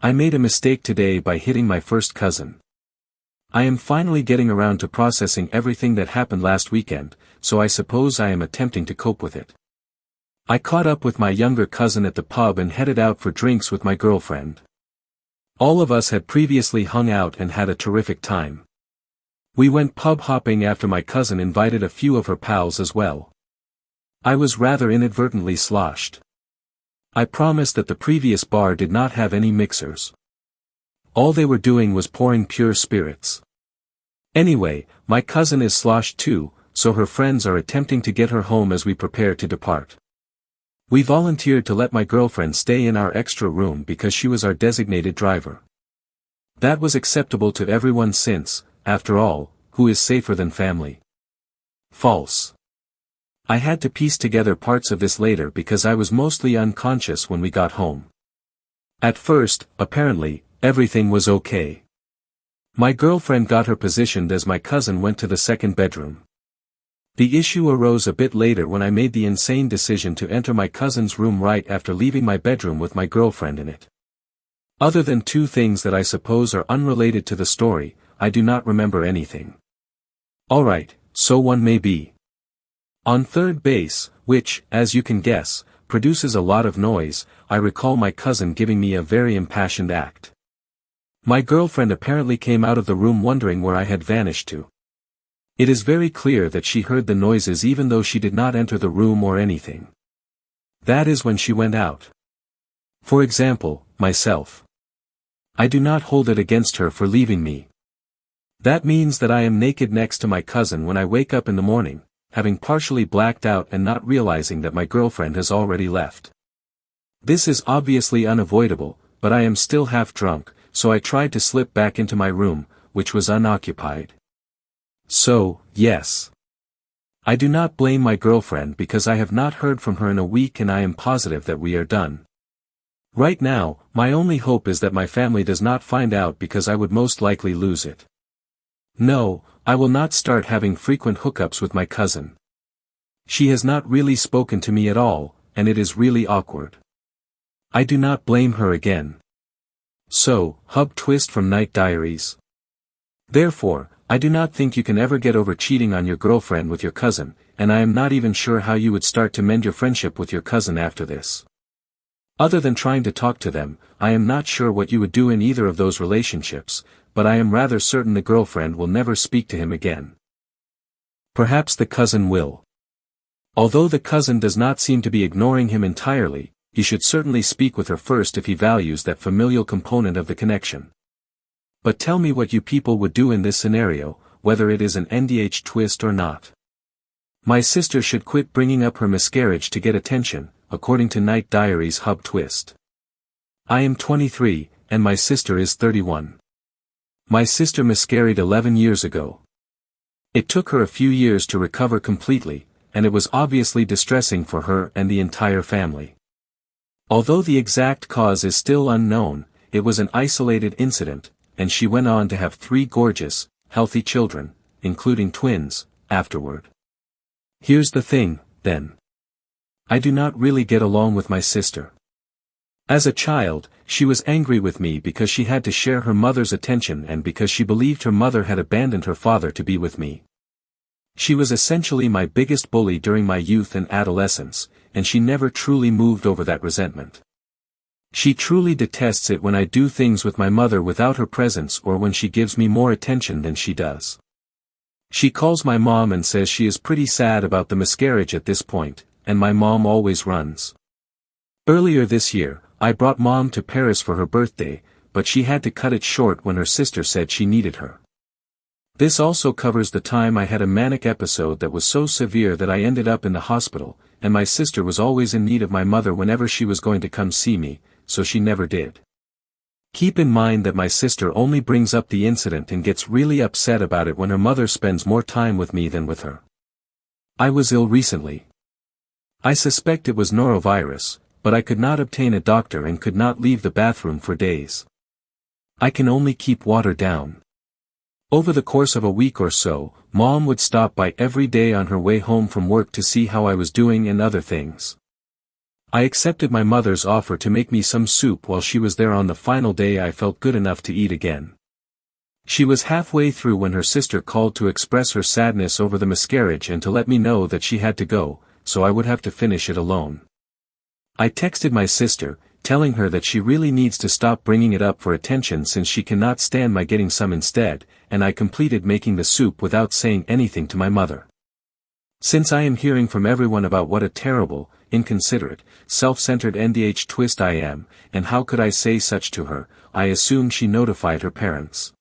I made a mistake today by hitting my first cousin. I am finally getting around to processing everything that happened last weekend, so I suppose I am attempting to cope with it. I caught up with my younger cousin at the pub and headed out for drinks with my girlfriend. All of us had previously hung out and had a terrific time. We went pub hopping after my cousin invited a few of her pals as well. I was rather inadvertently sloshed. I promised that the previous bar did not have any mixers. All they were doing was pouring pure spirits. Anyway, my cousin is sloshed too, so her friends are attempting to get her home as we prepare to depart. We volunteered to let my girlfriend stay in our extra room because she was our designated driver. That was acceptable to everyone since, after all, who is safer than family? False. I had to piece together parts of this later because I was mostly unconscious when we got home. At first, apparently, everything was okay. My girlfriend got her positioned as my cousin went to the second bedroom. The issue arose a bit later when I made the insane decision to enter my cousin's room right after leaving my bedroom with my girlfriend in it. Other than two things that I suppose are unrelated to the story, I do not remember anything. Alright, so one may be. On third base, which, as you can guess, produces a lot of noise, I recall my cousin giving me a very impassioned act. My girlfriend apparently came out of the room wondering where I had vanished to. It is very clear that she heard the noises even though she did not enter the room or anything. That is when she went out. For example, myself. I do not hold it against her for leaving me. That means that I am naked next to my cousin when I wake up in the morning, having partially blacked out and not realizing that my girlfriend has already left. This is obviously unavoidable, but I am still half drunk, so I tried to slip back into my room, which was unoccupied. So, yes. I do not blame my girlfriend because I have not heard from her in a week and I am positive that we are done. Right now, my only hope is that my family does not find out because I would most likely lose it. No, I will not start having frequent hookups with my cousin. She has not really spoken to me at all, and it is really awkward. I do not blame her again. So, hub twist from Night Diaries. Therefore, I do not think you can ever get over cheating on your girlfriend with your cousin, and I am not even sure how you would start to mend your friendship with your cousin after this. Other than trying to talk to them, I am not sure what you would do in either of those relationships, but I am rather certain the girlfriend will never speak to him again. Perhaps the cousin will. Although the cousin does not seem to be ignoring him entirely, he should certainly speak with her first if he values that familial component of the connection. But tell me what you people would do in this scenario, whether it is an NDH twist or not. My sister should quit bringing up her miscarriage to get attention, according to Night Diaries hub twist. I am 23, and my sister is 31. My sister miscarried 11 years ago. It took her a few years to recover completely, and it was obviously distressing for her and the entire family. Although the exact cause is still unknown, it was an isolated incident, and she went on to have 3 gorgeous, healthy children, including twins, afterward. Here's the thing, then. I do not really get along with my sister. As a child, she was angry with me because she had to share her mother's attention and because she believed her mother had abandoned her father to be with me. She was essentially my biggest bully during my youth and adolescence, and she never truly moved over that resentment. She truly detests it when I do things with my mother without her presence or when she gives me more attention than she does. She calls my mom and says she is pretty sad about the miscarriage at this point, and my mom always runs. Earlier this year, I brought mom to Paris for her birthday, but she had to cut it short when her sister said she needed her. This also covers the time I had a manic episode that was so severe that I ended up in the hospital, and my sister was always in need of my mother whenever she was going to come see me, so she never did. Keep in mind that my sister only brings up the incident and gets really upset about it when her mother spends more time with me than with her. I was ill recently. I suspect it was norovirus, but I could not obtain a doctor and could not leave the bathroom for days. I can only keep water down. Over the course of a week or so, Mom would stop by every day on her way home from work to see how I was doing and other things. I accepted my mother's offer to make me some soup while she was there on the final day I felt good enough to eat again. She was halfway through when her sister called to express her sadness over the miscarriage and to let me know that she had to go, so I would have to finish it alone. I texted my sister, telling her that she really needs to stop bringing it up for attention since she cannot stand my getting some instead, and I completed making the soup without saying anything to my mother. Since I am hearing from everyone about what a terrible, inconsiderate, self-centered NDH twist I am, and how could I say such to her, I assume she notified her parents.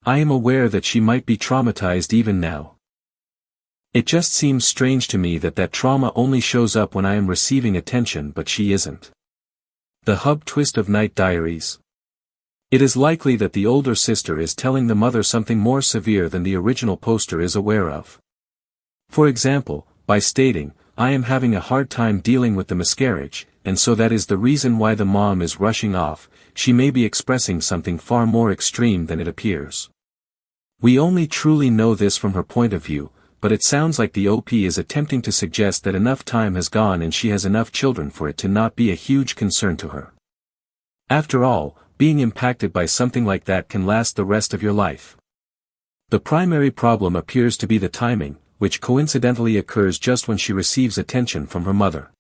I am aware that she might be traumatized even now. It just seems strange to me that trauma only shows up when I am receiving attention but she isn't. The hub twist of Night Diaries. It is likely that the older sister is telling the mother something more severe than the original poster is aware of. For example, by stating, I am having a hard time dealing with the miscarriage, and so that is the reason why the mom is rushing off, she may be expressing something far more extreme than it appears. We only truly know this from her point of view, but it sounds like the OP is attempting to suggest that enough time has gone and she has enough children for it to not be a huge concern to her. After all, being impacted by something like that can last the rest of your life. The primary problem appears to be the timing, which coincidentally occurs just when she receives attention from her mother.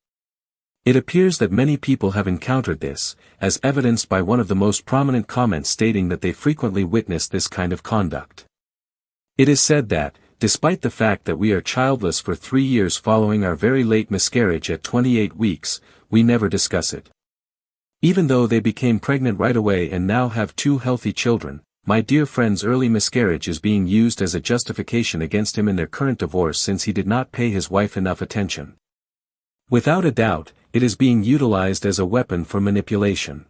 It appears that many people have encountered this, as evidenced by one of the most prominent comments stating that they frequently witness this kind of conduct. It is said that, despite the fact that we are childless for 3 years following our very late miscarriage at 28 weeks, we never discuss it. Even though they became pregnant right away and now have 2 healthy children, my dear friend's early miscarriage is being used as a justification against him in their current divorce since he did not pay his wife enough attention. Without a doubt, it is being utilized as a weapon for manipulation.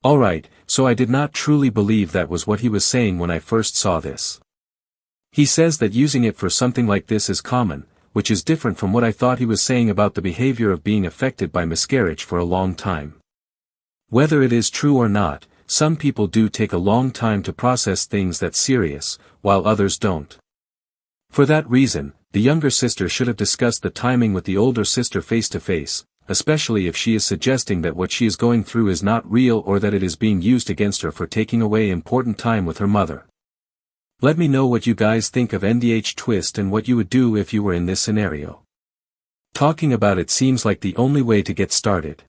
Alright, so I did not truly believe that was what he was saying when I first saw this. He says that using it for something like this is common, which is different from what I thought he was saying about the behavior of being affected by miscarriage for a long time. Whether it is true or not, some people do take a long time to process things that serious, while others don't. For that reason, the younger sister should have discussed the timing with the older sister face to face, especially if she is suggesting that what she is going through is not real or that it is being used against her for taking away important time with her mother. Let me know what you guys think of NDH twist and what you would do if you were in this scenario. Talking about it seems like the only way to get started.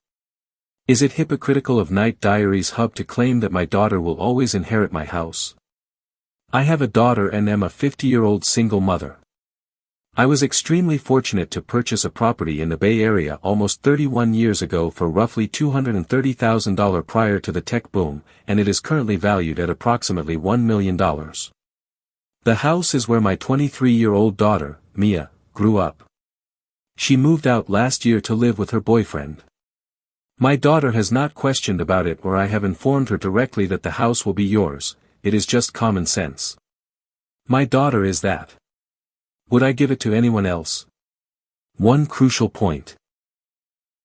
Is it hypocritical of Night Diaries Hub to claim that my daughter will always inherit my house? I have a daughter and am a 50-year-old single mother. I was extremely fortunate to purchase a property in the Bay Area almost 31 years ago for roughly $230,000 prior to the tech boom, and it is currently valued at approximately $1 million. The house is where my 23-year-old daughter, Mia, grew up. She moved out last year to live with her boyfriend. My daughter has not questioned about it or I have informed her directly that the house will be yours, it is just common sense. My daughter is that. Would I give it to anyone else? One crucial point.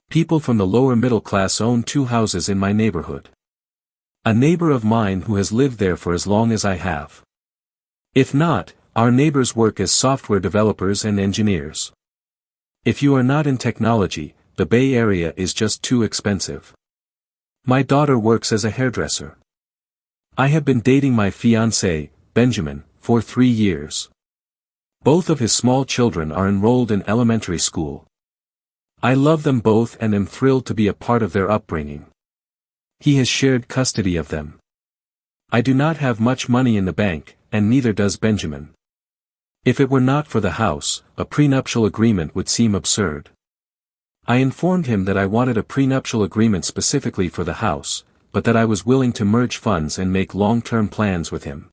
People from the lower middle class own 2 houses in my neighborhood. A neighbor of mine who has lived there for as long as I have. If not, our neighbors work as software developers and engineers. If you are not in technology, the Bay Area is just too expensive. My daughter works as a hairdresser. I have been dating my fiancé, Benjamin, for 3 years. Both of his small children are enrolled in elementary school. I love them both and am thrilled to be a part of their upbringing. He has shared custody of them. I do not have much money in the bank, and neither does Benjamin. If it were not for the house, a prenuptial agreement would seem absurd. I informed him that I wanted a prenuptial agreement specifically for the house, but that I was willing to merge funds and make long-term plans with him.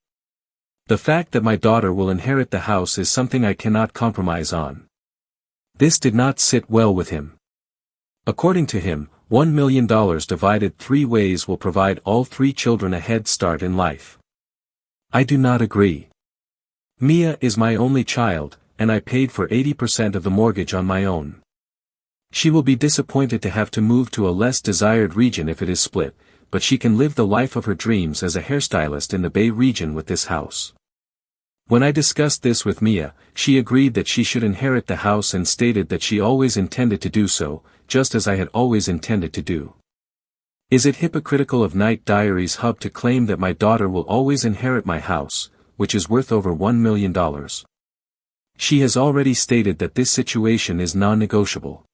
The fact that my daughter will inherit the house is something I cannot compromise on. This did not sit well with him. According to him, $1 million divided 3 ways will provide all 3 children a head start in life. I do not agree. Mia is my only child, and I paid for 80% of the mortgage on my own. She will be disappointed to have to move to a less desired region if it is split, but she can live the life of her dreams as a hairstylist in the Bay region with this house. When I discussed this with Mia, she agreed that she should inherit the house and stated that she always intended to do so, just as I had always intended to do. Is it hypocritical of Night Diaries Hub to claim that my daughter will always inherit my house, which is worth over $1 million? She has already stated that this situation is non-negotiable.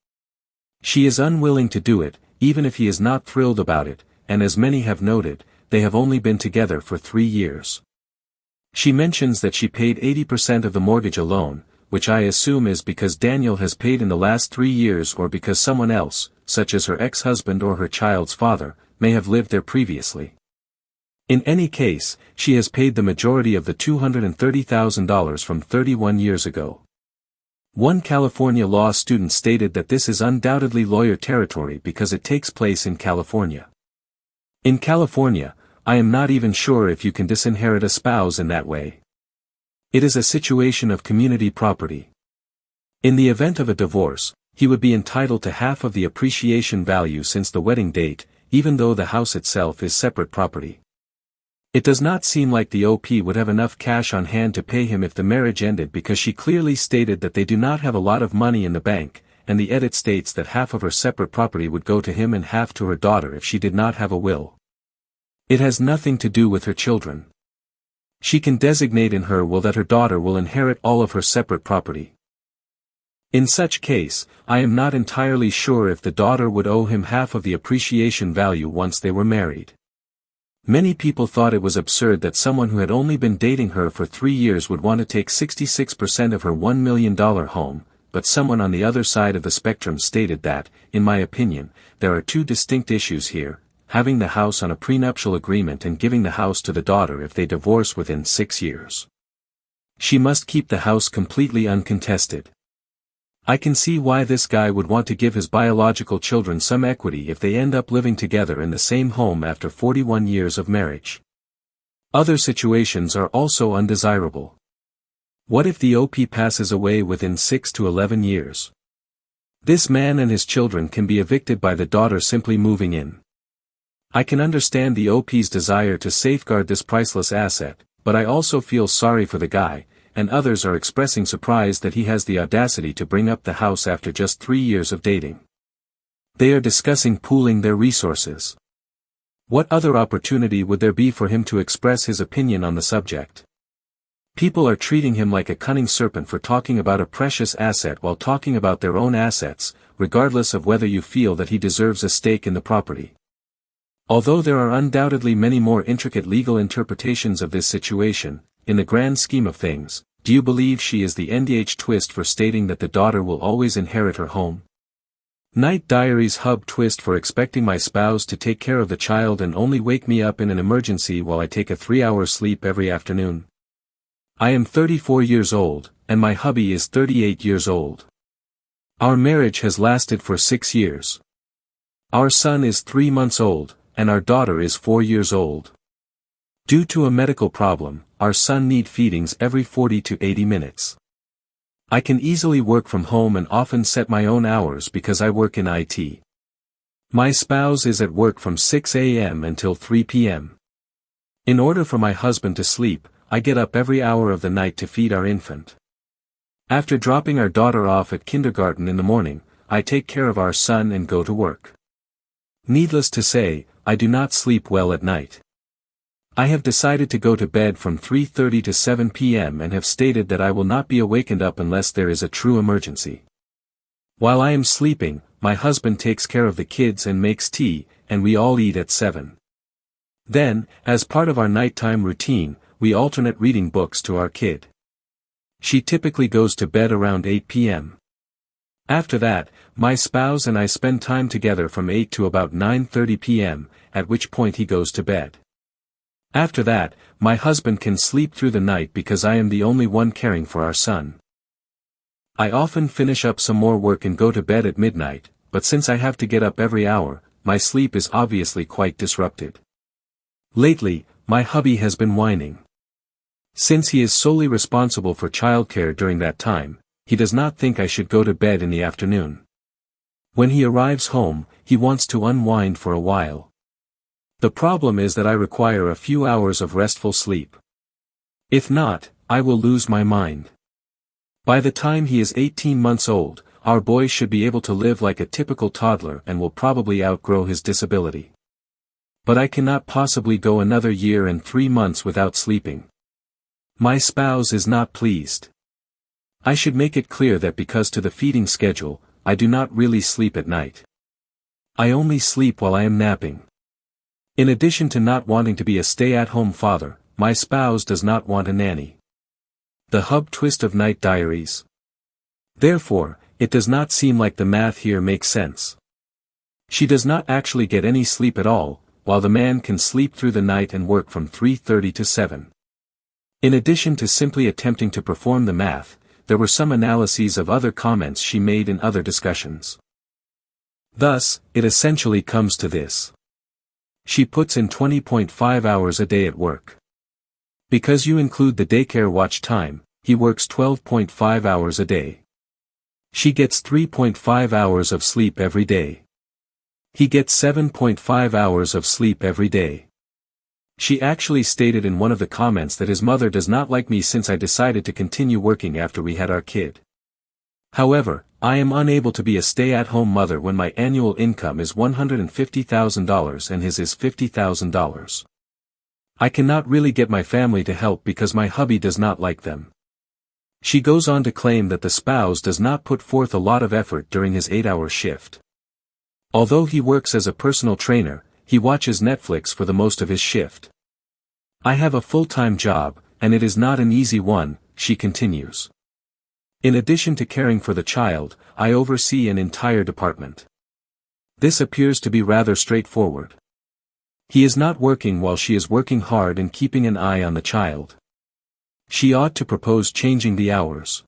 She is unwilling to do it, even if he is not thrilled about it, and as many have noted, they have only been together for 3 years. She mentions that she paid 80% of the mortgage alone, which I assume is because Daniel has paid in the last 3 years or because someone else, such as her ex-husband or her child's father, may have lived there previously. In any case, she has paid the majority of the $230,000 from 31 years ago. One California law student stated that this is undoubtedly lawyer territory because it takes place in California. In California, I am not even sure if you can disinherit a spouse in that way. It is a situation of community property. In the event of a divorce, he would be entitled to half of the appreciation value since the wedding date, even though the house itself is separate property. It does not seem like the OP would have enough cash on hand to pay him if the marriage ended because she clearly stated that they do not have a lot of money in the bank, and the edit states that half of her separate property would go to him and half to her daughter if she did not have a will. It has nothing to do with her children. She can designate in her will that her daughter will inherit all of her separate property. In such case, I am not entirely sure if the daughter would owe him half of the appreciation value once they were married. Many people thought it was absurd that someone who had only been dating her for 3 years would want to take 66% of her $1 million home, but someone on the other side of the spectrum stated that, in my opinion, there are 2 distinct issues here, having the house on a prenuptial agreement and giving the house to the daughter if they divorce within 6 years. She must keep the house completely uncontested. I can see why this guy would want to give his biological children some equity if they end up living together in the same home after 41 years of marriage. Other situations are also undesirable. What if the OP passes away within 6 to 11 years? This man and his children can be evicted by the daughter simply moving in. I can understand the OP's desire to safeguard this priceless asset, but I also feel sorry for the guy, and others are expressing surprise that he has the audacity to bring up the house after just 3 years of dating. They are discussing pooling their resources. What other opportunity would there be for him to express his opinion on the subject? People are treating him like a cunning serpent for talking about a precious asset while talking about their own assets, regardless of whether you feel that he deserves a stake in the property. Although there are undoubtedly many more intricate legal interpretations of this situation, in the grand scheme of things, do you believe she is the NDH twist for stating that the daughter will always inherit her home? Night Diaries Hub twist for expecting my spouse to take care of the child and only wake me up in an emergency while I take a 3-hour sleep every afternoon. I am 34 years old, and my hubby is 38 years old. Our marriage has lasted for 6 years. Our son is 3 months old, and our daughter is 4 years old. Due to a medical problem, our son needs feedings every 40 to 80 minutes. I can easily work from home and often set my own hours because I work in IT. My spouse is at work from 6 a.m. until 3 p.m. In order for my husband to sleep, I get up every hour of the night to feed our infant. After dropping our daughter off at kindergarten in the morning, I take care of our son and go to work. Needless to say, I do not sleep well at night. I have decided to go to bed from 3:30 to 7 p.m. and have stated that I will not be awakened up unless there is a true emergency. While I am sleeping, my husband takes care of the kids and makes tea, and we all eat at 7. Then, as part of our nighttime routine, we alternate reading books to our kid. She typically goes to bed around 8 p.m. After that, my spouse and I spend time together from 8 to about 9:30 p.m., at which point he goes to bed. After that, my husband can sleep through the night because I am the only one caring for our son. I often finish up some more work and go to bed at midnight, but since I have to get up every hour, my sleep is obviously quite disrupted. Lately, my hubby has been whining. Since he is solely responsible for childcare during that time, he does not think I should go to bed in the afternoon. When he arrives home, he wants to unwind for a while. The problem is that I require a few hours of restful sleep. If not, I will lose my mind. By the time he is 18 months old, our boy should be able to live like a typical toddler and will probably outgrow his disability. But I cannot possibly go another year and 3 months without sleeping. My spouse is not pleased. I should make it clear that because to the feeding schedule, I do not really sleep at night. I only sleep while I am napping. In addition to not wanting to be a stay-at-home father, my spouse does not want a nanny. The hub twist of Night Diaries. Therefore, it does not seem like the math here makes sense. She does not actually get any sleep at all, while the man can sleep through the night and work from 3:30 to 7. In addition to simply attempting to perform the math, there were some analyses of other comments she made in other discussions. Thus, it essentially comes to this. She puts in 20.5 hours a day at work. Because you include the daycare watch time, he works 12.5 hours a day. She gets 3.5 hours of sleep every day. He gets 7.5 hours of sleep every day. She actually stated in one of the comments that his mother does not like me since I decided to continue working after we had our kid. However, I am unable to be a stay-at-home mother when my annual income is $150,000 and his is $50,000. I cannot really get my family to help because my hubby does not like them. She goes on to claim that the spouse does not put forth a lot of effort during his 8-hour shift. Although he works as a personal trainer, he watches Netflix for the most of his shift. I have a full-time job, and it is not an easy one, she continues. In addition to caring for the child, I oversee an entire department. This appears to be rather straightforward. He is not working while she is working hard and keeping an eye on the child. She ought to propose changing the hours.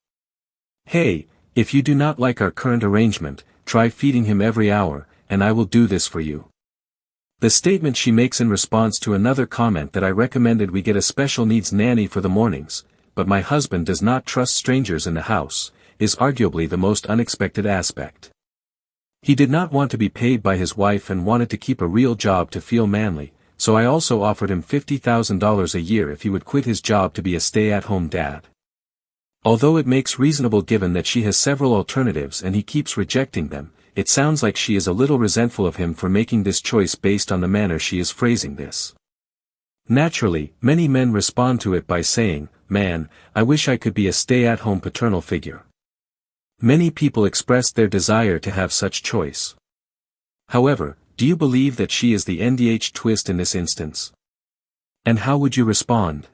Hey, if you do not like our current arrangement, try feeding him every hour, and I will do this for you. The statement she makes in response to another comment that I recommended we get a special needs nanny for the mornings, but my husband does not trust strangers in the house, is arguably the most unexpected aspect. He did not want to be paid by his wife and wanted to keep a real job to feel manly, so I also offered him $50,000 a year if he would quit his job to be a stay-at-home dad. Although it makes reasonable given that she has several alternatives and he keeps rejecting them, it sounds like she is a little resentful of him for making this choice based on the manner she is phrasing this. Naturally, many men respond to it by saying, "Man, I wish I could be a stay-at-home paternal figure." Many people express their desire to have such choice. However, do you believe that she is the NDH twist in this instance? And how would you respond?